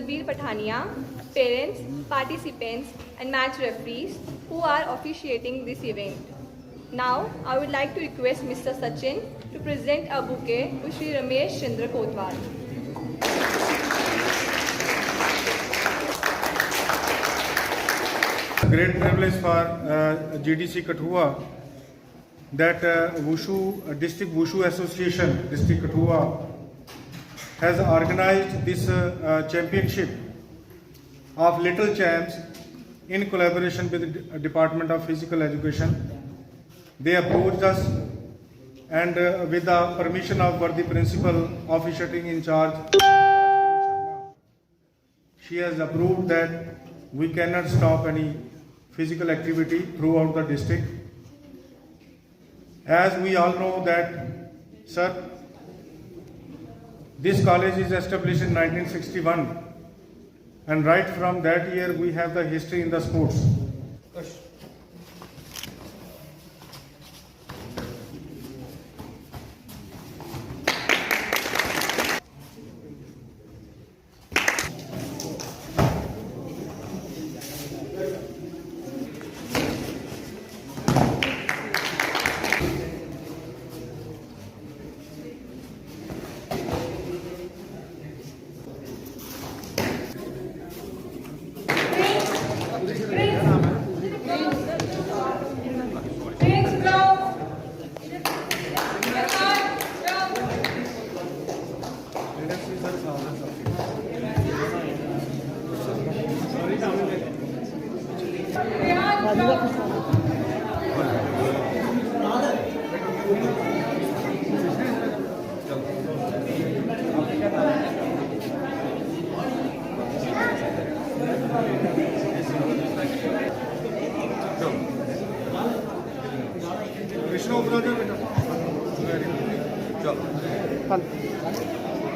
Ranveer Pathania, parents, participants, and match referees who are officiating this event. Now, I would like to request Mr. Sachin to present a bouquet to Shri Ramesh Chandra Kotwal. Great privilege for GDC Kathua that District Wushu Association, District Kathua, has organized this championship of Little Champs in collaboration with the Department of Physical Education. They approached us and with the permission of the principal officiating in charge, she has approved that we cannot stop any physical activity throughout the district. As we all know that, sir, this college is established in 1961, and right from that year we have the history in the sports.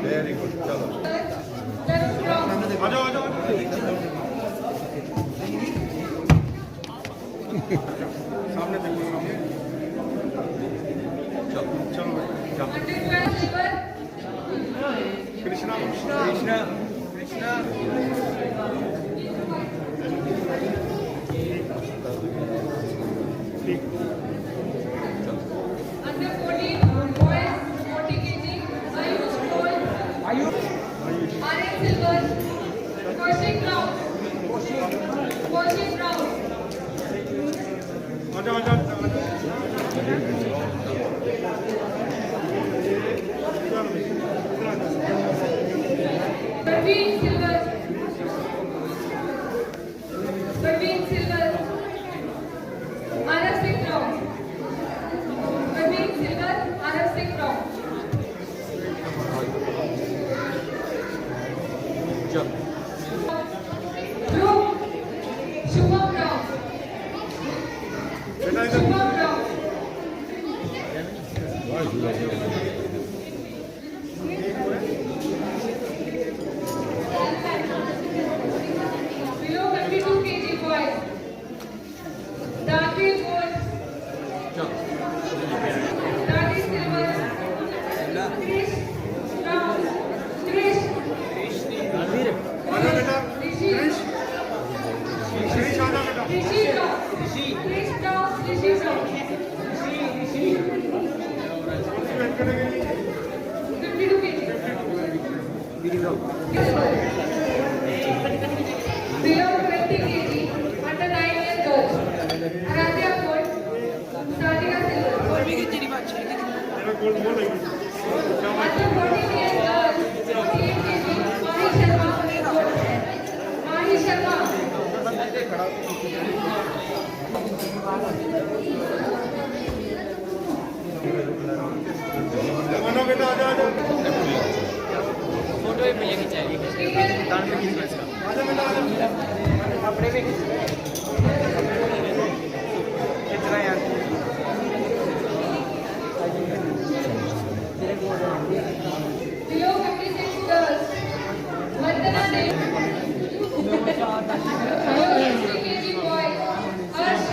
Very good. सामने देखो सामने चलो Krishna Krishna Krishna Below 20 kg, under 9 years old. Aradhya Gold, Sadhika Silver. Under 14 years old, 48 kg, Mahi Sharma, gold. Mahi Sharma. Photo ही भैया खिंचाएगी दान पे खींचना इसका अपने भी खिंचना यार Below 56 girls, Vandana Dev. Below 60 kg boys, Harsh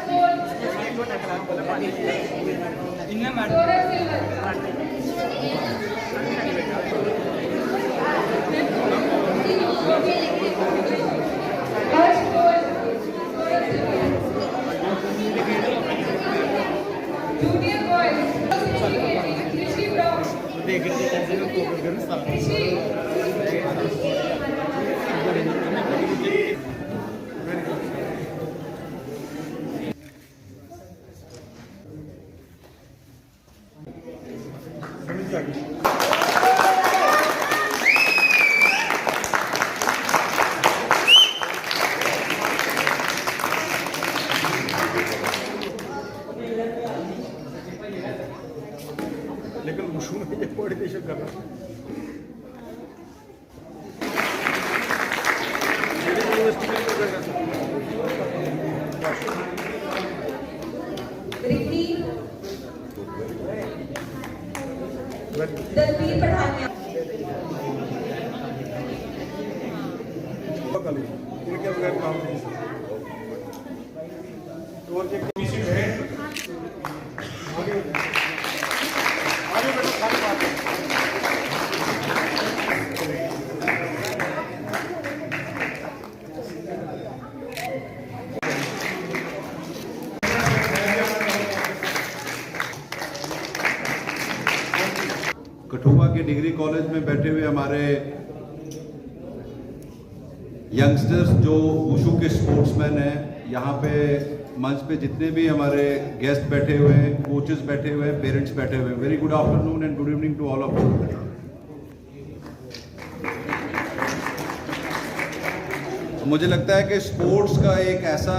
Gold. Saurabh Silver. Junior boys, Rishi Brown. लेकिन वुशु में ये कोऑर्डिनेशन करना Ricky, Dalveer Patania. इनके बगैर काम नहीं और ये किसी है आगे बैठो खाली बात है कठुआ के डिग्री कॉलेज में बैठे हुए हमारे यंगस्टर्स जो वुशु के स्पोर्ट्समैन हैं, यहाँ पे मंच पे जितने भी हमारे गेस्ट बैठे हुए हैं, कोचेस बैठे हुए हैं, पेरेंट्स बैठे हुए हैं, very good afternoon and good evening to all of you. मुझे लगता है कि स्पोर्ट्स का एक ऐसा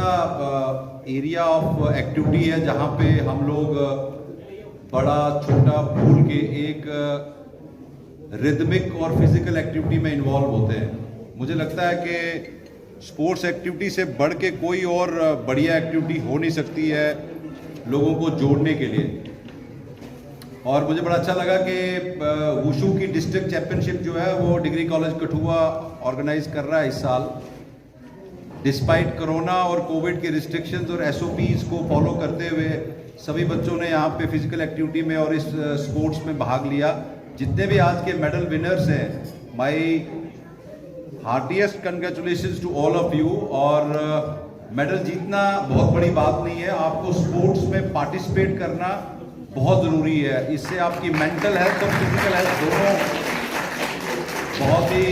एरिया ऑफ एक्टिविटी है जहाँ पे हम लोग बड़ा छोटा भूल के एक रिदमिक और फिजिकल एक्टिविटी में इन्वॉल्व होते हैं। मुझे लगता है कि स्पोर्ट्स एक्टिविटी से बढ़ के कोई और बढ़िया एक्टिविटी हो नहीं सकती है लोगों को जोड़ने के लिए। और मुझे बड़ा अच्छा लगा कि वुशु की डिस्ट्रिक्ट चैंपियनशिप जो है वो डिग्री कॉलेज कठुआ ऑर्गेनाइज कर रहा है इस साल। डिस्पाइट कोरोना और कोविड के रिस्ट्रिक्शंस और एसओपीज को फॉलो करते हुए सभी बच्चों ने यहाँ पे फिजिकल एक्टिविटी में और इस स्पोर्ट्स में भाग लिया। जितने भी आज के मेडल विनर्स हैं, my heartiest congratulations to all of you. और मेडल जीतना बहुत बड़ी बात नहीं है, आपको स्पोर्ट्स में पार्टिसिपेट करना बहुत ज़रूरी है। इससे आपकी मेंटल हेल्थ और फिजिकल हेल्थ दोनों बहुत ही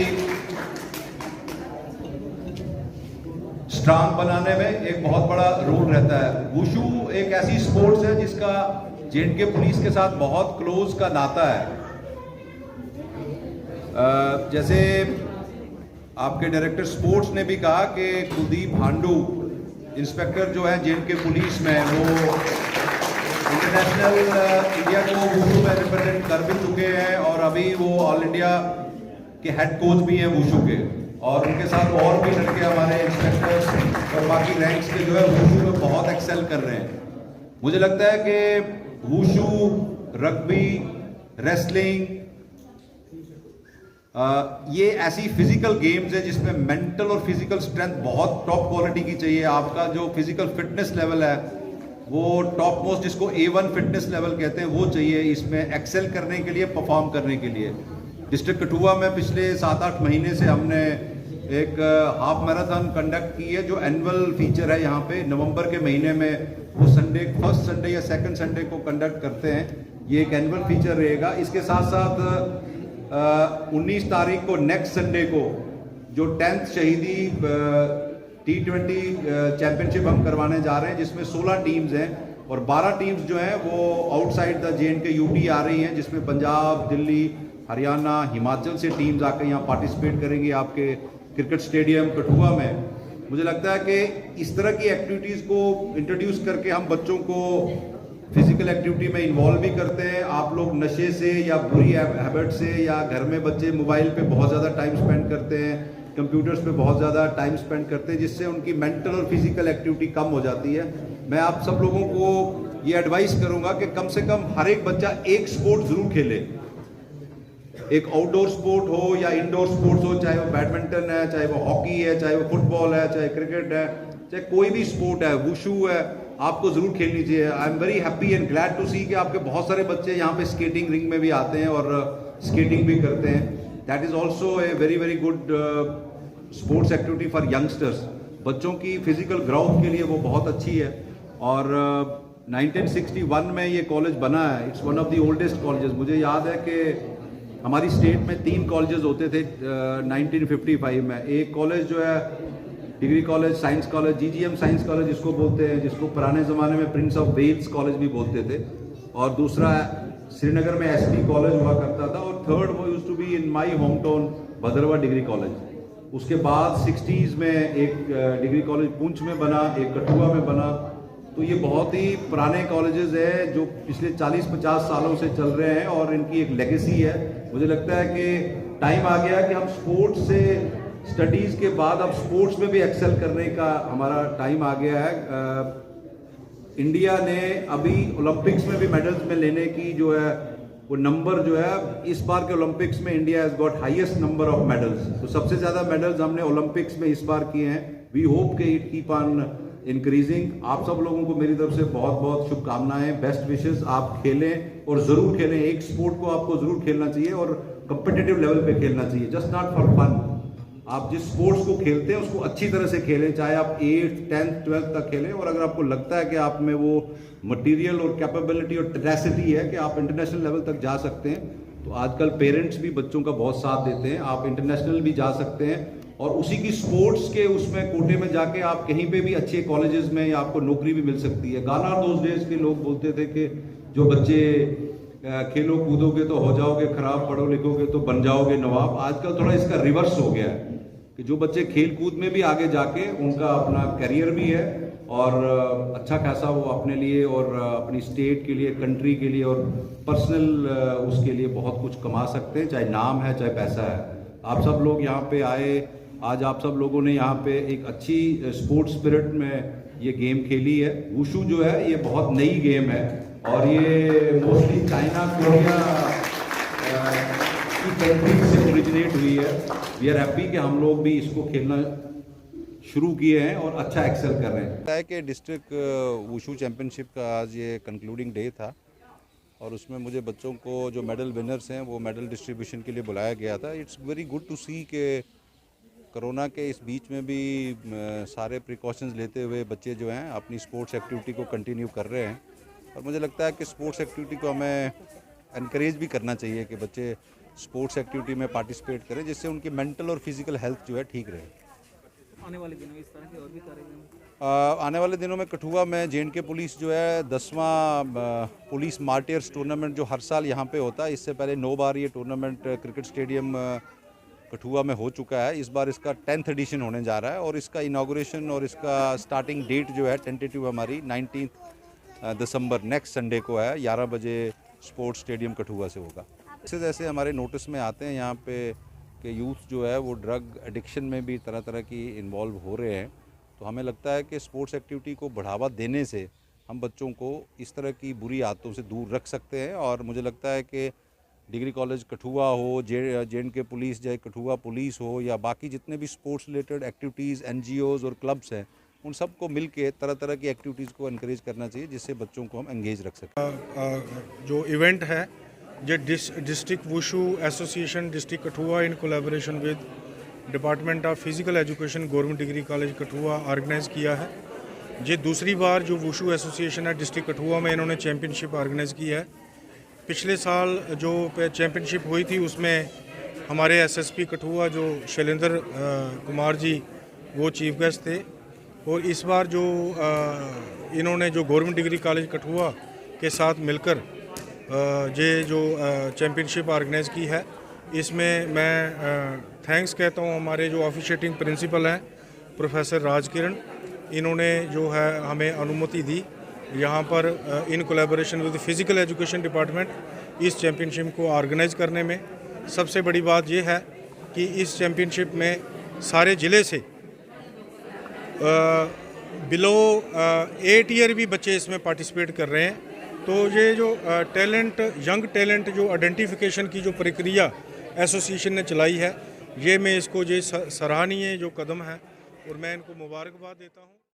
स्ट्रांग बनाने में एक बहुत बड़ा रोल रहता है। वुशु एक ऐसी स्पोर्ट्स है जिसका जे&के पुलिस के साथ बहुत क्लोज का नाता है। जैसे आपके डायरेक्टर स्पोर्ट्स ने भी कहा कि कुलदीप हांडू इंस्पेक्टर जो है जे&के पुलिस में, वो इंटरनेशनल इंडिया को वुशु में रिप्रेजेंट कर भी चुके हैं और अभी वो ऑल इंडिया के हेड कोच भी हैं वुशु के। और उनके साथ और भी लड़के हमारे इंस्पेक्टर्स और बाकी रैंक्स के जो है वुशु में बहुत एक्सेल कर रहे हैं। मुझे लगता है कि वुशु, रग्बी, रेसलिंग, ये ऐसी फिजिकल गेम्स है जिसमें मेंटल और फिजिकल स्ट्रेंथ बहुत टॉप क्वालिटी की चाहिए। आपका जो फिजिकल फिटनेस लेवल है वो टॉप मोस्ट, जिसको A1 फिटनेस लेवल कहते हैं, वो चाहिए इसमें एक्सेल करने के लिए, परफॉर्म करने के लिए। डिस्ट्रिक्ट कठुआ में पिछले 7-8 महीने से हमने एक हाफ मैराथन कंडक्ट की है जो एनुअल फीचर है यहाँ पे। नवंबर के महीने में वो संडे, फर्स्ट संडे या सेकंड संडे को कंडक्ट करते हैं। ये एक एनुअल फीचर रहेगा। इसके साथ साथ 19 तारीख को नेक्स्ट संडे को जो 10th शहीदी T20 चैंपियनशिप हम करवाने जा रहे हैं, जिसमें 16 टीम्स हैं और 12 टीम्स जो हैं वो आउटसाइड द जे&के यूटी आ रही हैं, जिसमें पंजाब, दिल्ली, हरियाणा, हिमाचल से टीम्स आकर यहाँ पार्टिसिपेट करेंगी आपके क्रिकेट स्टेडियम कठुआ में। मुझे लगता है कि इस तरह की एक्टिविटीज़ को इंट्रोड्यूस करके हम बच्चों को फिजिकल एक्टिविटी में इन्वॉल्व भी करते हैं। आप लोग नशे से या बुरी हैबिट से, या घर में बच्चे मोबाइल पे बहुत ज़्यादा टाइम स्पेंड करते हैं, कंप्यूटर्स पे बहुत ज़्यादा टाइम स्पेंड करते हैं, जिससे उनकी मेंटल और फिजिकल एक्टिविटी कम हो जाती है। मैं आप सब लोगों को ये एडवाइस करूँगा कि कम से कम हर एक बच्चा एक स्पोर्ट ज़रूर खेले। एक आउटडोर स्पोर्ट हो या इंडोर स्पोर्ट्स हो, चाहे वो बैडमिंटन है, चाहे वो हॉकी है, चाहे वो फुटबॉल है, चाहे क्रिकेट है, चाहे कोई भी स्पोर्ट है, वुशु है, आपको जरूर खेलनी चाहिए। I am very happy and glad to see कि आपके बहुत सारे बच्चे यहाँ पे स्केटिंग रिंग में भी आते हैं और स्केटिंग भी करते हैं। That is also a very very good sports activity for youngsters, बच्चों की फिजिकल ग्रोथ के लिए वो बहुत अच्छी है। और 1961 में ये कॉलेज बना है। It's one of the oldest colleges. मुझे याद है कि हमारी स्टेट में 3 कॉलेजेस होते थे 1955 में। एक कॉलेज जो है degree college, science college, GGM science college जिसको बोलते हैं, जिसको पुराने ज़माने में प्रिंस ऑफ वेल्स कॉलेज भी बोलते थे, और दूसरा श्रीनगर में SP कॉलेज हुआ करता था, और थर्ड वो used to be in my home town Bhaderwah degree college. उसके बाद 60s में एक डिग्री कॉलेज पुंछ में बना, एक कठुआ में बना। तो ये बहुत ही पुराने कॉलेजेस हैं जो पिछले 40-50 सालों से चल रहे हैं और इनकी एक लेगेसी है। मुझे लगता है कि टाइम आ गया कि हम स्पोर्ट्स से, स्टडीज़ के बाद अब स्पोर्ट्स में भी एक्सेल करने का हमारा टाइम आ गया है। इंडिया ने अभी ओलंपिक्स में भी मेडल्स में लेने की जो है वो नंबर जो है, इस बार के ओलंपिक्स में India has got highest number of medals. तो सबसे ज़्यादा मेडल्स हमने ओलंपिक्स में इस बार किए हैं। वी होप के इट कीप ऑन इंक्रीजिंग। आप सब लोगों को मेरी तरफ से बहुत बहुत शुभकामनाएं, बेस्ट विशेस। आप खेलें और ज़रूर खेलें। एक स्पोर्ट को आपको ज़रूर खेलना चाहिए और कंपिटिटिव लेवल पे खेलना चाहिए, जस्ट नॉट फॉर फन। आप जिस स्पोर्ट्स को खेलते हैं उसको अच्छी तरह से खेलें, चाहे आप 8th, 10th, 12th तक खेलें। और अगर आपको लगता है कि आप में वो मटेरियल और कैपेबिलिटी और टेनेसिटी है कि आप इंटरनेशनल लेवल तक जा सकते हैं, तो आजकल पेरेंट्स भी बच्चों का बहुत साथ देते हैं। आप इंटरनेशनल भी जा सकते हैं और उसी की स्पोर्ट्स के उसमें कोटे में जाके आप कहीं पे भी अच्छे कॉलेजेस में या आपको नौकरी भी मिल सकती है। गाना दोज डेज के लोग बोलते थे कि जो बच्चे खेलो कूदोगे तो हो जाओगे खराब, पढ़ो लिखोगे तो बन जाओगे नवाब। आजकल थोड़ा इसका रिवर्स हो गया है कि जो बच्चे खेल कूद में भी आगे जाके उनका अपना करियर भी है और अच्छा खासा वो अपने लिए और अपनी स्टेट के लिए, कंट्री के लिए और पर्सनल उसके लिए बहुत कुछ कमा सकते हैं, चाहे नाम है चाहे पैसा है। आप सब लोग यहाँ पे आए, आज आप सब लोगों ने यहाँ पे एक अच्छी स्पोर्ट्स स्पिरिट में ये गेम खेली है। वुशु जो है ये बहुत नई गेम है और ये मोस्टली चाइना, कोरिया की कंट्री से ओरिजिनेट हुई है। वी आर हैप्पी कि हम लोग भी इसको खेलना शुरू किए हैं और अच्छा एक्सेल कर रहे हैं। है कि डिस्ट्रिक्ट वुशु चैम्पियनशिप का आज ये कंक्लूडिंग डे था और उसमें मुझे बच्चों को जो मेडल विनर्स हैं वो मेडल डिस्ट्रीब्यूशन के लिए बुलाया गया था। It's very good to see कि कोरोना के इस बीच में भी सारे प्रिकॉशंस लेते हुए बच्चे जो हैं अपनी स्पोर्ट्स एक्टिविटी को कंटिन्यू कर रहे हैं। और मुझे लगता है कि स्पोर्ट्स एक्टिविटी को हमें एनकरेज भी करना चाहिए कि बच्चे स्पोर्ट्स एक्टिविटी में पार्टिसिपेट करें, जिससे उनकी मेंटल और फिजिकल हेल्थ जो है ठीक रहे। आने वाले दिनों में इस तरह के और भी कार्यक्रम आने वाले दिनों में कठुआ में J&K पुलिस जो है 10वां पुलिस मार्टियर्स टूर्नामेंट जो हर साल यहाँ पे होता है, इससे पहले 9 बार ये टूर्नामेंट क्रिकेट स्टेडियम कठुआ में हो चुका है। इस बार इसका 10th एडिशन होने जा रहा है और इसका इनाग्रेशन और इसका स्टार्टिंग डेट जो है टेंटेटिव हमारी 19 दिसंबर नेक्स्ट संडे को है, 11 बजे स्पोर्ट्स स्टेडियम कठुआ से होगा। इससे जैसे हमारे नोटिस में आते हैं यहाँ पे कि यूथ जो है वो ड्रग एडिक्शन में भी तरह तरह की इन्वॉल्व हो रहे हैं, तो हमें लगता है कि स्पोर्ट्स एक्टिविटी को बढ़ावा देने से हम बच्चों को इस तरह की बुरी आदतों से दूर रख सकते हैं। और मुझे लगता है कि डिग्री कॉलेज कठुआ हो, J&K पुलिस, चाहे कठुआ पुलिस हो या बाकी जितने भी स्पोर्ट्स रिलेटेड एक्टिविटीज़, NGOs और क्लब्स हैं, उन सबको मिल के तरह तरह की एक्टिविटीज़ को इनक्रेज करना चाहिए, जिससे बच्चों को हम एंगेज रख सकें। जो इवेंट है ये district wushu association district Kathua in collaboration with department of physical education government degree college Kathua organise किया है। ये दूसरी बार जो वुशु एसोसिएशन है डिस्ट्रिक्ट कठुआ में इन्होंने चैम्पियनशिप ऑर्गेनाइज की है। पिछले साल जो चैम्पियनशिप हुई थी उसमें हमारे SSP कठुआ जो शैलेंद्र कुमार जी वो चीफ गेस्ट थे, और इस बार जो इन्होंने जो गवर्नमेंट डिग्री कॉलेज कठुआ के साथ मिलकर ये जो चैम्पियनशिप ऑर्गेनाइज की है, इसमें मैं थैंक्स कहता हूँ हमारे जो ऑफिशिएटिंग प्रिंसिपल हैं प्रोफेसर राजकिरण। इन्होंने जो है हमें अनुमति दी यहाँ पर इन collaboration with physical education department इस चैम्पियनशिप को ऑर्गेनाइज करने में। सबसे बड़ी बात यह है कि इस चैम्पियनशिप में सारे ज़िले से बिलो 8 ईयर भी बच्चे इसमें पार्टिसिपेट कर रहे हैं। तो ये जो टैलेंट, यंग टैलेंट जो आइडेंटिफिकेशन की जो प्रक्रिया एसोसिएशन ने चलाई है, ये मैं इसको ये सराहनीय जो कदम है और मैं इनको मुबारकबाद देता हूँ।